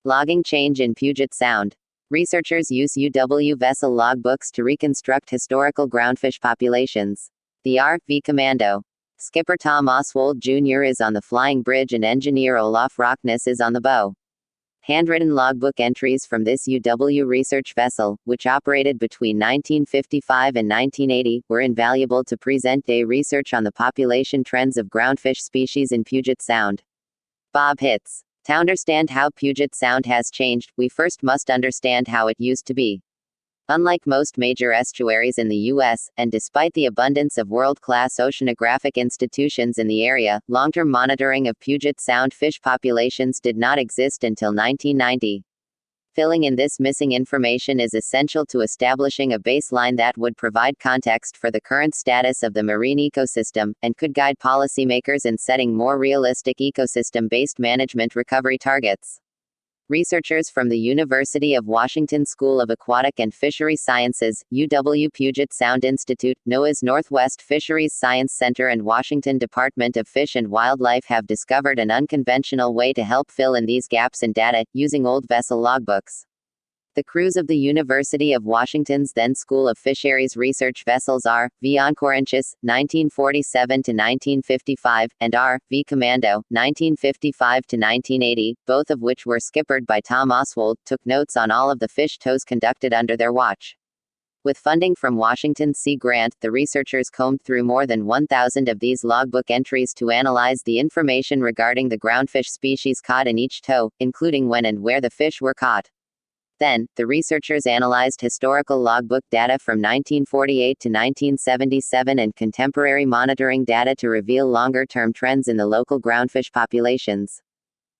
Logging change in Puget Sound. Researchers use UW vessel logbooks to reconstruct historical groundfish populations. The RV Commando. Skipper Tom Oswald Jr. is on the flying bridge and engineer Olaf Rockness is on the bow. Handwritten logbook entries from this UW research vessel, which operated between 1955 and 1980, were invaluable to present-day research on the population trends of groundfish species in Puget Sound. Bob Hitz. To understand how Puget Sound has changed, we first must understand how it used to be. Unlike most major estuaries in the U.S., and despite the abundance of world-class oceanographic institutions in the area, long-term monitoring of Puget Sound fish populations did not exist until 1990. Filling in this missing information is essential to establishing a baseline that would provide context for the current status of the marine ecosystem, and could guide policymakers in setting more realistic ecosystem-based management recovery targets. Researchers from the University of Washington School of Aquatic and Fisheries Sciences, UW Puget Sound Institute, NOAA's Northwest Fisheries Science Center and Washington Department of Fish and Wildlife have discovered an unconventional way to help fill in these gaps in data, using old vessel logbooks. The crews of the University of Washington's then School of Fisheries research vessels are V. Oncorentius, 1947–1955, and R. V. Commando, 1955–1980, both of which were skippered by Tom Oswald, took notes on all of the fish tows conducted under their watch. With funding from Washington's Scie grant, the researchers combed through more than 1,000 of these logbook entries to analyze the information regarding the groundfish species caught in each tow, including when and where the fish were caught. Then, the researchers analyzed historical logbook data from 1948 to 1977 and contemporary monitoring data to reveal longer-term trends in the local groundfish populations.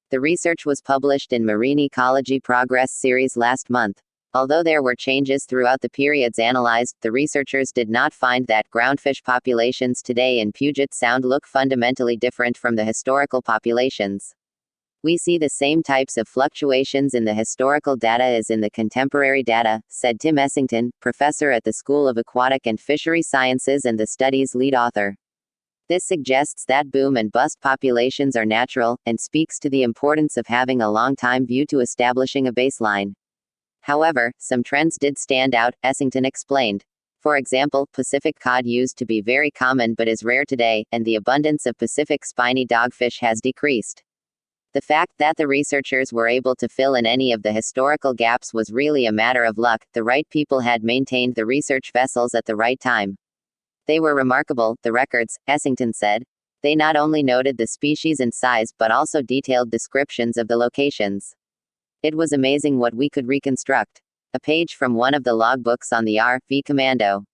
The research was published in Marine Ecology Progress Series last month. Although there were changes throughout the periods analyzed, the researchers did not find that groundfish populations today in Puget Sound look fundamentally different from the historical populations. We see the same types of fluctuations in the historical data as in the contemporary data, said Tim Essington, professor at the School of Aquatic and Fishery Sciences and the study's lead author. This suggests that boom and bust populations are natural, and speaks to the importance of having a long-time view to establishing a baseline. However, some trends did stand out, Essington explained. For example, Pacific cod used to be very common but is rare today, and the abundance of Pacific spiny dogfish has decreased. The fact that the researchers were able to fill in any of the historical gaps was really a matter of luck. The right people had maintained the research vessels at the right time. They were remarkable, the records, Essington said. They not only noted the species and size but also detailed descriptions of the locations. It was amazing what we could reconstruct. A page from one of the logbooks on the RV Commando.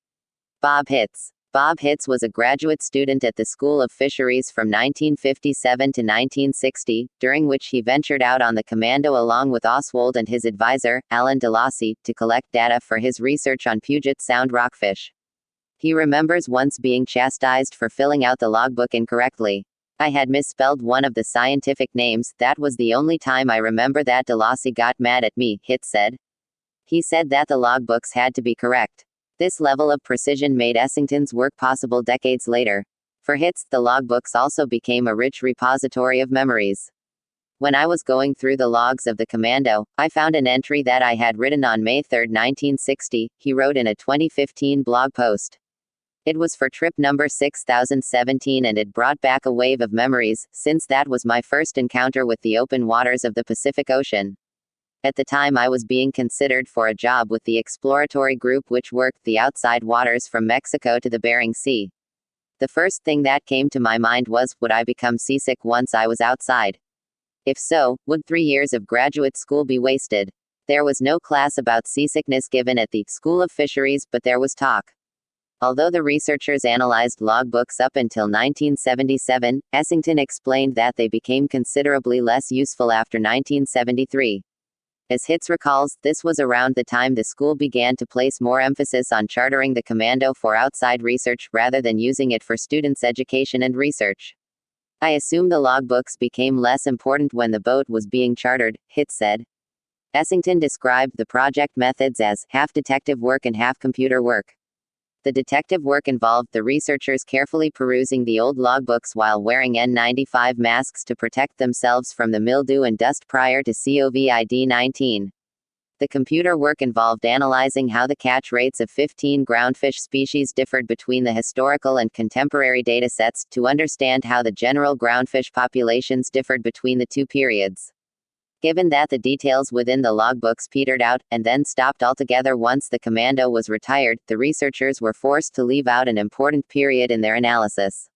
Bob Hitz. Bob Hitz was a graduate student at the School of Fisheries from 1957 to 1960, during which he ventured out on the Commando along with Oswald and his advisor, Alan DeLacy, to collect data for his research on Puget Sound rockfish. He remembers once being chastised for filling out the logbook incorrectly. I had misspelled one of the scientific names. That was the only time I remember that DeLacy got mad at me, Hitz said. He said that the logbooks had to be correct. This level of precision made Essington's work possible decades later. For Hitz, the logbooks also became a rich repository of memories. When I was going through the logs of the Commando, I found an entry that I had written on May 3, 1960, he wrote in a 2015 blog post. It was for trip number 6017 and it brought back a wave of memories, since that was my first encounter with the open waters of the Pacific Ocean. At the time I was being considered for a job with the exploratory group which worked the outside waters from Mexico to the Bering Sea. The first thing that came to my mind was, would I become seasick once I was outside? If so, would 3 years of graduate school be wasted? There was no class about seasickness given at the School of Fisheries, but there was talk. Although the researchers analyzed logbooks up until 1977, Essington explained that they became considerably less useful after 1973. As Hitz recalls, this was around the time the school began to place more emphasis on chartering the Commando for outside research, rather than using it for students' education and research. I assume the logbooks became less important when the boat was being chartered, Hitz said. Essington described the project methods as half detective work and half computer work. The detective work involved the researchers carefully perusing the old logbooks while wearing N95 masks to protect themselves from the mildew and dust prior to COVID-19. The computer work involved analyzing how the catch rates of 15 groundfish species differed between the historical and contemporary datasets to understand how the general groundfish populations differed between the two periods. Given that the details within the logbooks petered out, and then stopped altogether once the commando was retired, the researchers were forced to leave out an important period in their analysis.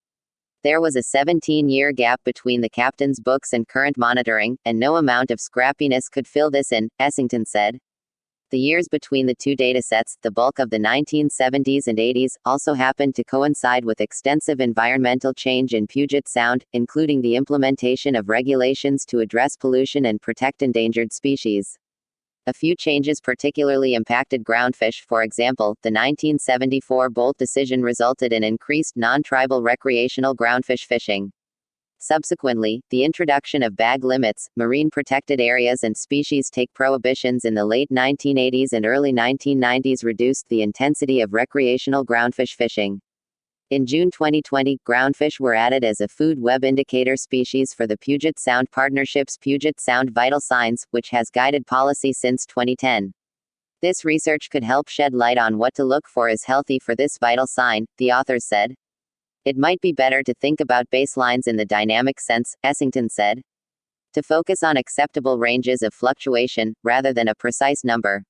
There was a 17-year gap between the captain's books and current monitoring, and no amount of scrappiness could fill this in, Essington said. The years between the two datasets, the bulk of the 1970s and 80s, also happened to coincide with extensive environmental change in Puget Sound, including the implementation of regulations to address pollution and protect endangered species. A few changes particularly impacted groundfish. For example, the 1974 Bolt decision resulted in increased non-tribal recreational groundfish fishing. Subsequently, the introduction of bag limits, marine protected areas and species take prohibitions in the late 1980s and early 1990s reduced the intensity of recreational groundfish fishing. In June 2020, groundfish were added as a food web indicator species for the Puget Sound Partnership's Puget Sound Vital Signs, which has guided policy since 2010. This research could help shed light on what to look for as healthy for this vital sign, the authors said. It might be better to think about baselines in the dynamic sense, Essington said. To focus on acceptable ranges of fluctuation, rather than a precise number.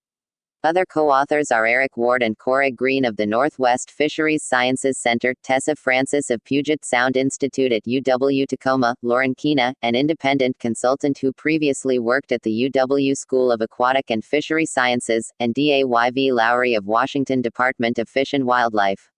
Other co-authors are Eric Ward and Cora Green of the Northwest Fisheries Sciences Center, Tessa Francis of Puget Sound Institute at UW-Tacoma, Lauren Kina, an independent consultant who previously worked at the UW School of Aquatic and Fishery Sciences, and Dayv Lowry of Washington Department of Fish and Wildlife.